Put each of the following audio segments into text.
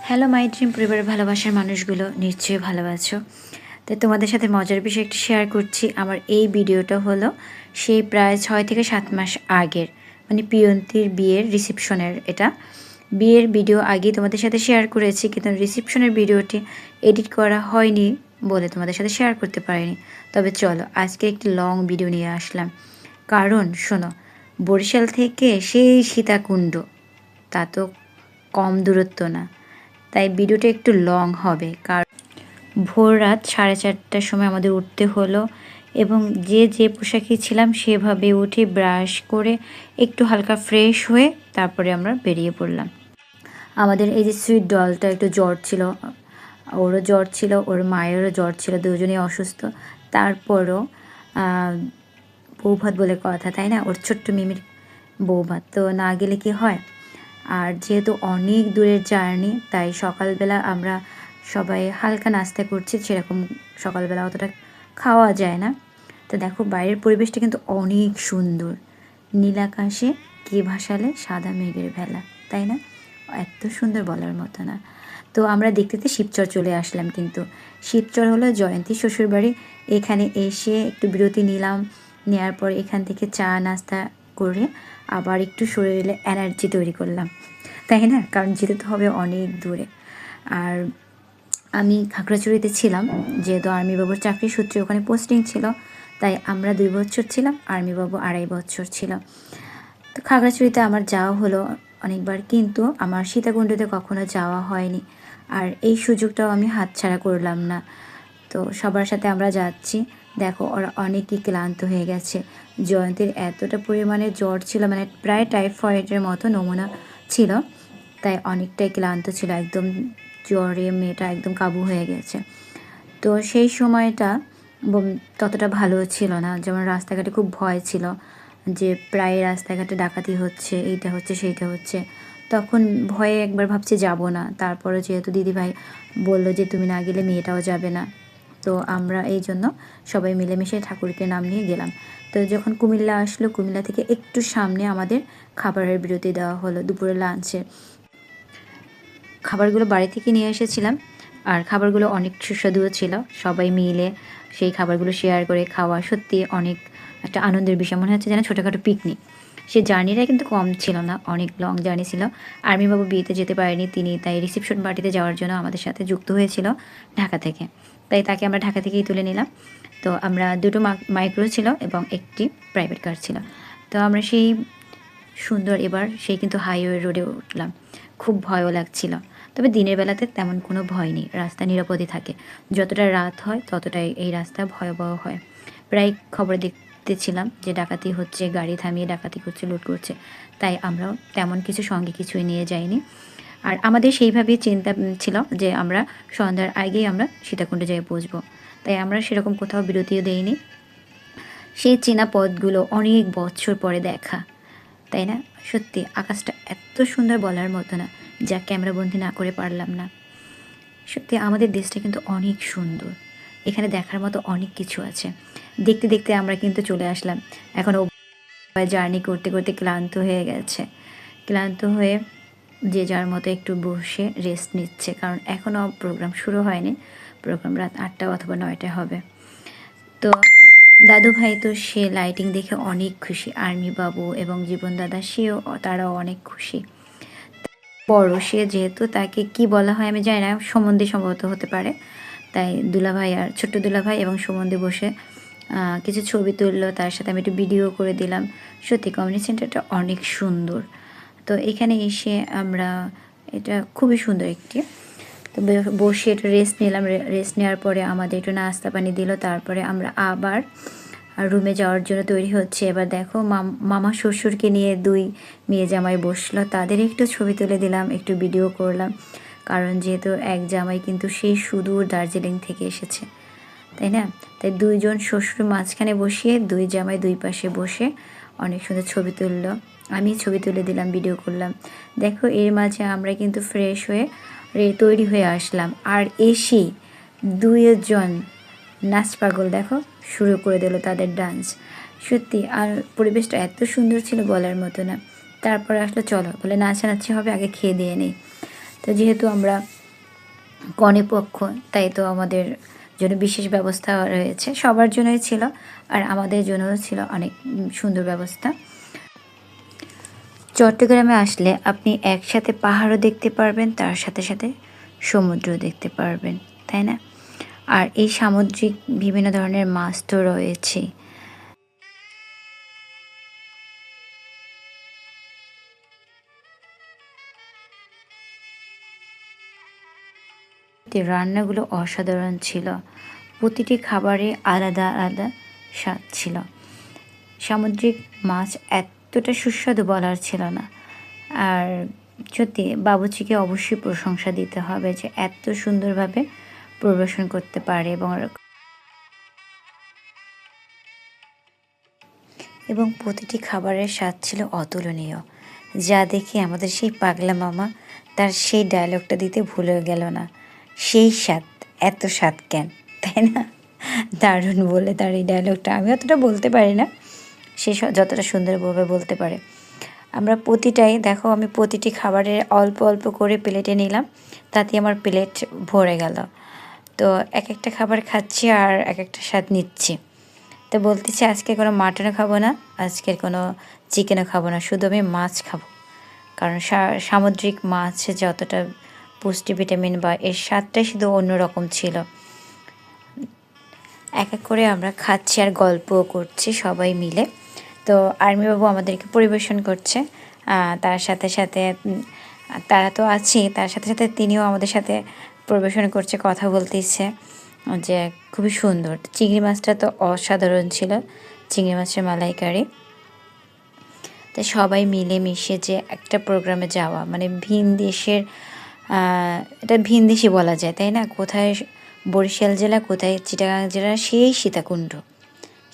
Hello my dream পরিবারের ভালোবাসার মানুষগুলো, নিশ্চয়ই ভালো আছো। তো তোমাদের সাথে মজার বিষয় একটি শেয়ার করছি। আমার এই ভিডিওটা হলো সেই প্রায় 6 থেকে 7 মাস আগের, মানে পিয়ন্তির বিয়ের রিসেপশনের। এটা বিয়ের ভিডিও আগেই তোমাদের সাথে শেয়ার করেছি, কিন্তু রিসেপশনের ভিডিওটি এডিট করা হয়নি বলে তোমাদের সাথে শেয়ার করতে পারিনি। তবে চলো আজকে একটি লং ভিডিও নিয়ে আসলাম, কারণ শোনো, বরিশাল থেকে সেই সীতাকুণ্ড, তা তো কম দূরত্ব না। তাই ভিডিওটা একটু লং হবে, কারণ ভোর রাত 4:30টার সময় আমাদের উঠতে হলো, এবং যে পোশাকে ছিলাম সেভাবে উঠে ব্রাশ করে একটু হালকা ফ্রেশ হয়ে তারপরে আমরা বেরিয়ে পড়লাম। আমাদের এই যে সুইট ডলটা একটু জ্বর ছিল, ওরও জ্বর ছিল, ওর মায়েরও জ্বর ছিল, দুজনেই অসুস্থ। তারপরও বৌভাত বলে কথা, তাই না? ওর ছোট্ট মিমির বৌভাত তো না গেলে কি হয়। আর যেহেতু অনেক দূরের জার্নি, তাই সকালবেলা আমরা সবাই হালকা নাস্তা করছি, সেরকম সকালবেলা অতটা খাওয়া যায় না। তো দেখো বাইরের পরিবেশটা কিন্তু অনেক সুন্দর, নীল আকাশে কে ভাসালে সাদা মেঘের ভেলা, তাই না? এত সুন্দর বলার মতো না। তো আমরা দেখতে দেখতে শিবচর চলে আসলাম। কিন্তু শিবচর হলো জয়ন্তী শ্বশুরবাড়ি। এখানে এসে একটু বিরতি নিলাম, নেওয়ার পর এখান থেকে চা নাস্তা করে আবার একটু শরীরে এনার্জি তৈরি করলাম, তাই না? কারণ যেতে তো হবে অনেক দূরে। আর আমি খাগড়াছড়িতে ছিলাম, যেহেতু আর্মিবাবুর চাকরি সূত্রে ওখানে পোস্টিং ছিল, তাই আমরা 2 বছর ছিলাম, আর্মিবাবু 2.5 বছর ছিল। তো খাগড়াছড়িতে আমার যাওয়া হলো অনেকবার, কিন্তু আমার সীতাকুণ্ডতে কখনো যাওয়া হয়নি। আর এই সুযোগটাও আমি হাতছাড়া করলাম না। তো সবার সাথে আমরা যাচ্ছি। দেখো ওরা অনেকই ক্লান্ত হয়ে গেছে। জয়ন্তীর এতটা পরিমাণে জ্বর ছিল, মানে প্রায় টাইফয়েডের মতো নমুনা ছিল, তাই অনেকটাই ক্লান্ত ছিল, একদম জ্বরে মেয়েটা একদম কাবু হয়ে গেছে। তো সেই সময়টা ততটা ভালো ছিল না, যেমন রাস্তাঘাটে খুব ভয় ছিল যে প্রায় রাস্তাঘাটে ডাকাতি হচ্ছে, এইটা হচ্ছে সেইটা হচ্ছে। তখন ভয়ে একবার ভাবছি যাব না, তারপরে যেহেতু দিদিভাই বললো যে তুমি না গেলে মেয়েটাও যাবে না, তো আমরা এই জন্য সবাই মিলেমিশে ঠাকুরকে নাম নিয়ে গেলাম। তো যখন কুমিল্লা আসলো, কুমিল্লা থেকে একটু সামনে আমাদের খাবারের বিরতি দেওয়া হলো, দুপুরে লাঞ্চে। খাবারগুলো বাড়ি থেকে নিয়ে এসেছিলাম, আর খাবারগুলো অনেক সুস্বাদুও ছিল। সবাই মিলে সেই খাবারগুলো শেয়ার করে খাওয়া সত্যি অনেক একটা আনন্দের বিষয়, মনে হচ্ছে যেন ছোটোখাটো পিকনিক। সে জার্নিটা কিন্তু কম ছিল না, অনেক লং জার্নি ছিল। আর্মিবাবু বিয়েতে যেতে পারেনি, তিনি তাই রিসেপশন পার্টিতে যাওয়ার জন্য আমাদের সাথে যুক্ত হয়েছিল ঢাকা থেকে, তাই তাকে আমরা ঢাকা থেকেই তুলে নিলাম। তো আমরা 2টো মাইক্রো ছিল এবং একটি প্রাইভেট কার ছিল। তো আমরা সেই সুন্দর এবার সেই কিন্তু হাইওয়ে রোডে উঠলাম। খুব ভয়ও লাগছিল, তবে দিনের বেলাতে তেমন কোনো ভয় নেই, রাস্তা নিরাপদই থাকে। যতটা রাত হয় ততটাই এই রাস্তা ভয়াবহ হয়। প্রায় খবর দেখতেছিলাম যে ডাকাতি হচ্ছে, গাড়ি থামিয়ে ডাকাতি করছে, লুট করছে, তাই আমরাও তেমন কিছু সঙ্গে কিছুই নিয়ে যাইনি। আর আমাদের সেইভাবেই চিন্তা ছিল যে আমরা সন্ধ্যার আগেই আমরা সীতাকুণ্ডে যেয়ে পৌঁছবো, তাই আমরা সেরকম কোথাও বিরতিও দেইনি। সেই চেনা পথগুলো অনেক বছর পরে দেখা, তাই না? সত্যি আকাশটা এত সুন্দর বলার মতো না, যা ক্যামেরাবন্দি না করে পারলাম না। সত্যি আমাদের দেশটা কিন্তু অনেক সুন্দর, এখানে দেখার মতো অনেক কিছু আছে। দেখতে দেখতে আমরা কিন্তু চলে আসলাম। এখন জার্নি করতে করতে ক্লান্ত হয়ে গেছে, ক্লান্ত হয়ে যে যার মতো একটু বসে রেস্ট নিচ্ছে, কারণ এখনও প্রোগ্রাম শুরু হয়নি। প্রোগ্রাম রাত 8টা অথবা 9টায় হবে। তো দাদু ভাই তো সে লাইটিং দেখে অনেক খুশি, আর্মি বাবু এবং জীবন দাদা সেও, তারাও অনেক খুশি। বড় সে যেহেতু, তাকে কি বলা হয় আমি জানি না, সম্বন্ধে সম্ভবত হতে পারে। তাই দুলাভাই আর ছোট্ট দুলাভাই এবং সম্বন্ধে বসে কিছু ছবি তুললো, তার সাথে আমি একটু ভিডিও করে দিলাম। সত্যি কমিউনিটি সেন্টারটা অনেক সুন্দর। তো এখানে এসে আমরা, এটা খুবই সুন্দর একটি, তো বসে একটু রেস্ট নিলাম। রেস্ট নেওয়ার পরে আমাদের একটু নাস্তা পানি দিল, তারপরে আমরা আবার রুমে যাওয়ার জন্য তৈরি হচ্ছে। এবার দেখো মামা শ্বশুরকে নিয়ে 2 মেয়ে জামাই বসলো, তাদের একটু ছবি তুলে দিলাম, একটু ভিডিও করলাম, কারণ যেহেতু এক জামাই কিন্তু সেই সুদূর দার্জিলিং থেকে এসেছে, তাই না? তাই 2 জন শ্বশুর মাঝখানে বসিয়ে 2 জামাই 2 পাশে বসে অনেক সুন্দর ছবি তুললো। আমি ছবি তুলে দিলাম, ভিডিও করলাম। দেখো এর মাঝে আমরা কিন্তু ফ্রেশ হয়ে তৈরি হয়ে আসলাম, আর এসেই 2 জন নাচ পাগল দেখো শুরু করে দিল তাদের ডান্স। সত্যি আর পরিবেশটা এত সুন্দর ছিল বলার মতো না। তারপর আসলে চলো বলে নাচানাচি হবে, আগে খেয়ে দিয়ে নেই। তো যেহেতু আমরা কনেপক্ষ, তাই তো আমাদের জন্য বিশেষ ব্যবস্থা রয়েছে, সবার জন্যই ছিল আর আমাদের জন্যও ছিল অনেক সুন্দর ব্যবস্থা। চট্টগ্রামে আসলে আপনি একসাথে পাহাড়ও দেখতে পারবেন, তার সাথে সাথে সমুদ্র দেখতে পারবেন, তাই না? আর এই সামুদ্রিক বিভিন্ন ধরনের মাছ তো রয়েছে। রান্নাগুলো অসাধারণ ছিল, প্রতিটি খাবারে আলাদা আলাদা স্বাদ ছিল। সামুদ্রিক মাছ এতটা সুস্বাদু বলার ছিল না। আর সত্যি বাবুর্চিকে অবশ্যই প্রশংসা দিতে হবে যে এত সুন্দরভাবে পরিবেশন করতে পারে এবং প্রতিটি খাবারের স্বাদ ছিল অতুলনীয়, যা দেখে আমাদের সেই পাগলা মামা তার সেই ডায়লগটা দিতে ভুলে গেল না, সেই স্বাদ, এত স্বাদ কেন, তাই না? দারুণ বলে তার এই ডায়লগটা, আমি অতটা বলতে পারি না, সে যতটা সুন্দরভাবে বলতে পারে। আমরা প্রতিটাই দেখো, আমি প্রতিটি খাবারের অল্প অল্প করে প্লেটে নিলাম, তাতে আমার প্লেট ভরে গেল। তো এক একটা খাবার খাচ্ছি আর এক একটা স্বাদ নিচ্ছি। তো বলতেছি আজকে কোনো মাটনও খাবো না, আজকের কোনো চিকেনও খাবো না, শুধু আমি মাছ খাবো। কারণ সামুদ্রিক মাছে যতটা পুষ্টি ভিটামিন বা এর স্বাদটাই শুধু অন্যরকম ছিল। এক এক করে আমরা খাচ্ছি আর গল্পও করছি সবাই মিলে। তো আর্মিবাবু আমাদেরকে পরিবেশন করছে, তার সাথে সাথে তারা তো আছেই, তার সাথে সাথে তিনিও আমাদের সাথে পরিবেশন করছে, কথা বলতেছে যে খুবই সুন্দর। চিংড়ি মাছটা তো অসাধারণ ছিল, চিংড়ি মাছের মালাইকারি। তো সবাই মিলেমিশে যে একটা প্রোগ্রামে যাওয়া, মানে ভিন দেশের, এটা ভিনদেশি বলা যায়, তাই না? কোথায় বরিশাল জেলা, কোথায় চিটাগাং জেলা, সেই সীতাকুণ্ড,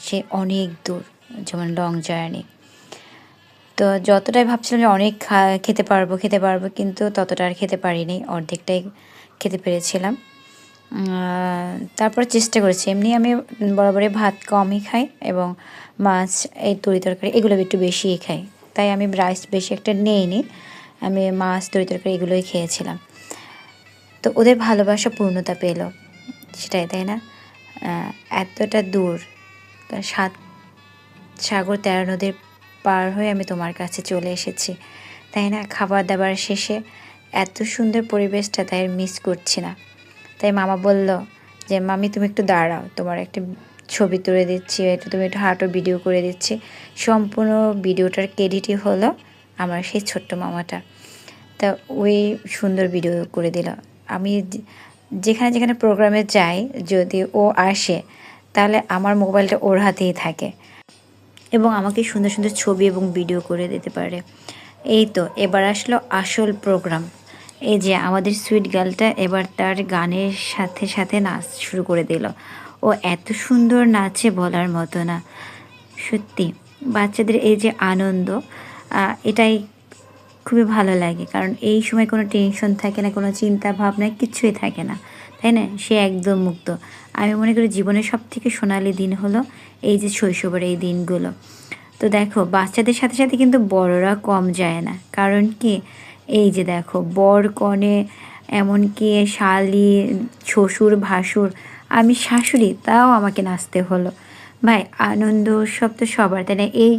সে অনেক দূর, যেমন লং জার্নি। তো যতটাই ভাবছিলাম যে অনেক খেতে পারবো, কিন্তু ততটা আর খেতে পারিনি, অর্ধেকটাই খেতে পেরেছিলাম। তারপর চেষ্টা করেছি, এমনি আমি বরাবরই ভাত কমই খাই এবং মাছ, এই তরি তরকারি এগুলো একটু বেশিই খাই, তাই আমি রাইস বেশি একটা নেইনি, আমি মাছ তরি তরকারি এগুলোই খেয়েছিলাম। তো ওদের ভালোবাসা পূর্ণতা পেল, সেটাই, তাই না? এতটা দূর, 7 সাগর 13 নদীর পার হয়ে আমি তোমার কাছে চলে এসেছি, তাই না? খাবার দাবার শেষে এত সুন্দর পরিবেশটা, তাই মিস করছি না। তাই মামা বলল যে মামি তুমি একটু দাঁড়াও, তোমার একটা ছবি তুলে দিচ্ছি, তুমি একটু হাঁটো, ভিডিও করে দিচ্ছি। সম্পূর্ণ ভিডিওটার ক্রেডিটই হলো আমার সেই ছোট্ট মামাটা। তা ওই সুন্দর ভিডিও করে দিল। আমি যেখানে যেখানে প্রোগ্রামে যাই, যদি ও আসে তাহলে আমার মোবাইলটা ওর হাতেই থাকে এবং আমাকে সুন্দর সুন্দর ছবি এবং ভিডিও করে দিতে পারে। এই তো এবার আসলো আসল প্রোগ্রাম। এই যে আমাদের সুইট গার্লটা এবার তার গানের সাথে সাথে নাচ শুরু করে দিল। ও এত সুন্দর নাচে বলার মতো না, সত্যি বাচ্চাদের এই যে আনন্দ, এটাই খুবই ভালো লাগে। কারণ এই সময় কোনো টেনশন থাকে না, কোনো চিন্তা ভাবনা কিছুই থাকে না, তাই না? সে একদম মুক্ত। আমি মনে করি জীবনের সবথেকে সোনালি দিন হলো এই যে শৈশবের এই দিনগুলো। তো দেখো বাচ্চাদের সাথে সাথে কিন্তু বড়রা কম যায় না, কারণ কি, এই যে দেখো বর কনে, এমনকি শালি, শ্বশুর, ভাসুর, আমি শাশুড়ি, তাও আমাকে নাচতে হলো। ভাই আনন্দ উৎসব তো সবার, তাই না? এই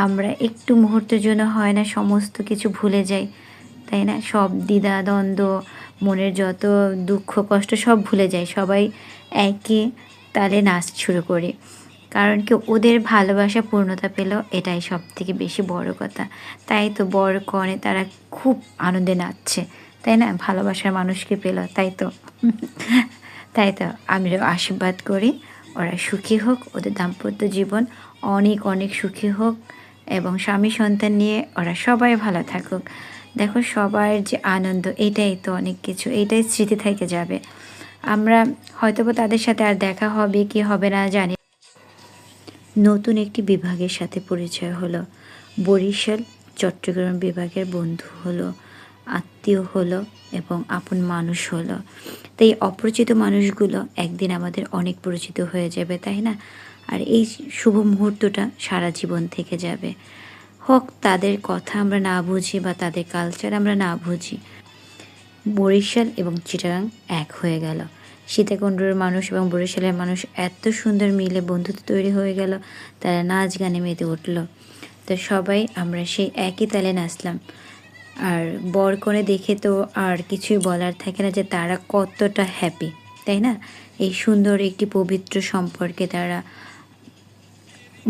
আমরা একটু মুহূর্তের জন্য হয় না সমস্ত কিছু ভুলে যাই, তাই না? সব দ্বিধা দ্বন্দ্ব, মনের যত দুঃখ কষ্ট সব ভুলে যাই, সবাই একই তালে নাচ শুরু করি। কারণ কি, ওদের ভালোবাসা পূর্ণতা পেল, এটাই সব থেকে বেশি বড় কথা। তাই তো বর কনে তারা খুব আনন্দে নাচছে, তাই না? ভালোবাসার মানুষকে পেল, তাই তো তাই তো আমিও আশীর্বাদ করি ওরা সুখী হোক, ওদের দাম্পত্য জীবন অনেক অনেক সুখী হোক এবং স্বামী সন্তান নিয়ে ওরা সবাই ভালো থাকুক। দেখো সবার যে আনন্দ, এটাই তো অনেক কিছু, এটাই স্মৃতি থেকে যাবে। আমরা হয়তোবা তাদের সাথে আর দেখা হবে কি হবে না জানি। নতুন একটি বিভাগের সাথে পরিচয় হলো, বরিশাল চট্টগ্রাম বিভাগের বন্ধু হলো, আত্মীয় হলো এবং আপন মানুষ হলো। তো এই অপরিচিত মানুষগুলো একদিন আমাদের অনেক পরিচিত হয়ে যাবে, তাই না? আর এই শুভ মুহূর্তটা সারা জীবন থেকে যাবে। হোক তাদের কথা আমরা না বুঝি বা তাদের কালচার আমরা না বুঝি, বরিশাল এবং চিটাগাং এক হয়ে গেল। সীতাকুণ্ডের মানুষ এবং বরিশালের মানুষ এত সুন্দর মিলে বন্ধুত্ব তৈরি হয়ে গেল, তারা নাচ গানে মেতে উঠল। তো সবাই আমরা সেই একই তালে নাচলাম। আর বর কনে দেখে তো আর কিছুই বলার থাকে না যে তারা কতটা হ্যাপি, তাই না? এই সুন্দর একটি পবিত্র সম্পর্কে তারা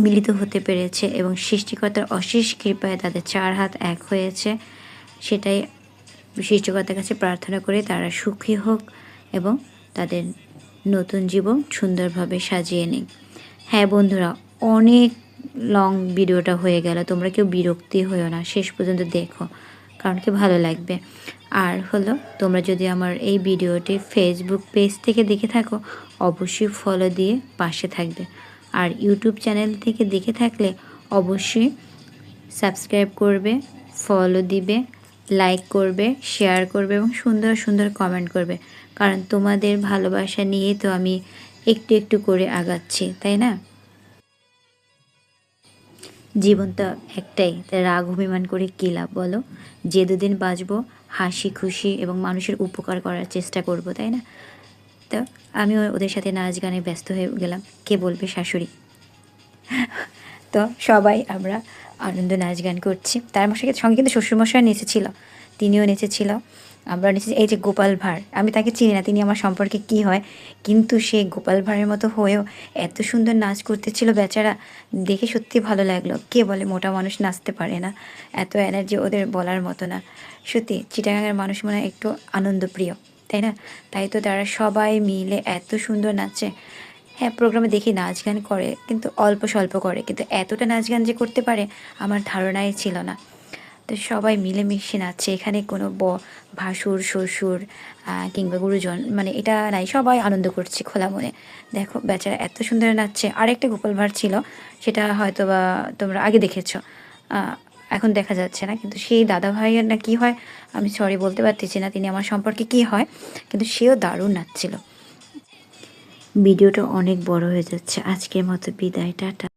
মিলিত হতে পেরেছে এবং সৃষ্টিকর্তার অশেষ কৃপায় তাদের 4 হাত এক হয়েছে। সেটাই সৃষ্টিকর্তার কাছে প্রার্থনা করে তারা সুখী হোক এবং তাদের নতুন জীবন সুন্দরভাবে সাজিয়ে নিক। হ্যাঁ বন্ধুরা, অনেক লং ভিডিওটা হয়ে গেল, তোমরা কেউ বিরক্তি হয়েও না, শেষ পর্যন্ত দেখো, কারণ কি ভালো লাগবে। আর হলো, তোমরা যদি আমার এই ভিডিওটি ফেসবুক পেজ থেকে দেখে থাকো অবশ্যই ফলো দিয়ে পাশে থাকবে, আর ইউটিউব চ্যানেল থেকে দেখে থাকলে অবশ্যই সাবস্ক্রাইব করবে, ফলো দিবে, লাইক করবে, শেয়ার করবে এবং সুন্দর সুন্দর কমেন্ট করবে, কারণ তোমাদের ভালোবাসা নিয়েই তো আমি একটু একটু করে আগাচ্ছি, তাই না? জীবন তো একটাই, তাই রাগ অভিমান করে কী লাভ বলো? যে দুদিন বাঁচবো হাসি খুশি এবং মানুষের উপকার করার চেষ্টা করব, তাই না? তো আমিও ওদের সাথে নাচ গানে ব্যস্ত হয়ে গেলাম, কে বলবে শাশুড়ি। তো সবাই আমরা আনন্দ নাচ গান করছি, তার সঙ্গে কিন্তু শ্বশুরমশাই নেচেছিল, তিনিও নেচেছিল, আমরা নেচেছি। এই যে গোপাল ভাঁড়, আমি তাকে চিনি না, তিনি আমার সম্পর্কে কি হয়, কিন্তু সে গোপাল ভাঁড়ের মতো হয়েও এত সুন্দর নাচ করতেছিল বেচারা, দেখে সত্যি ভালো লাগলো। কে বলে মোটা মানুষ নাচতে পারে না? এত এনার্জি ওদের বলার মতো না। সত্যি চিটাগাঙের মানুষ মনে হয় একটু আনন্দপ্রিয়, তাই না? তাই তো তারা সবাই মিলে এত সুন্দর নাচে। হ্যাঁ, প্রোগ্রামে দেখি নাচ গান করে, কিন্তু অল্প স্বল্প করে, কিন্তু এতটা নাচ গান যে করতে পারে আমার ধারণাই ছিল না। তো সবাই মিলেমিশে নাচছে, এখানে কোনো ভাসুর শ্বশুর কিংবা গুরুজন মানে এটা নাই, সবাই আনন্দ করছে খোলা মনে। দেখো বেচারা এত সুন্দর নাচছে। আরেকটা গোপাল ভাঁড় ছিল, সেটা হয়তো বা তোমরা আগে দেখেছো, এখন দেখা যাচ্ছে না, কিন্তু সেই দাদা ভাইয়ের না কি হয় আমি সরি বলতে পারতেছি না তিনি আমার সম্পর্কে কি হয়, কিন্তু সেও দারুণ নাচছিল। ভিডিওটা অনেক বড় হয়ে যাচ্ছে, আজকের মতো বিদায়, টাটা।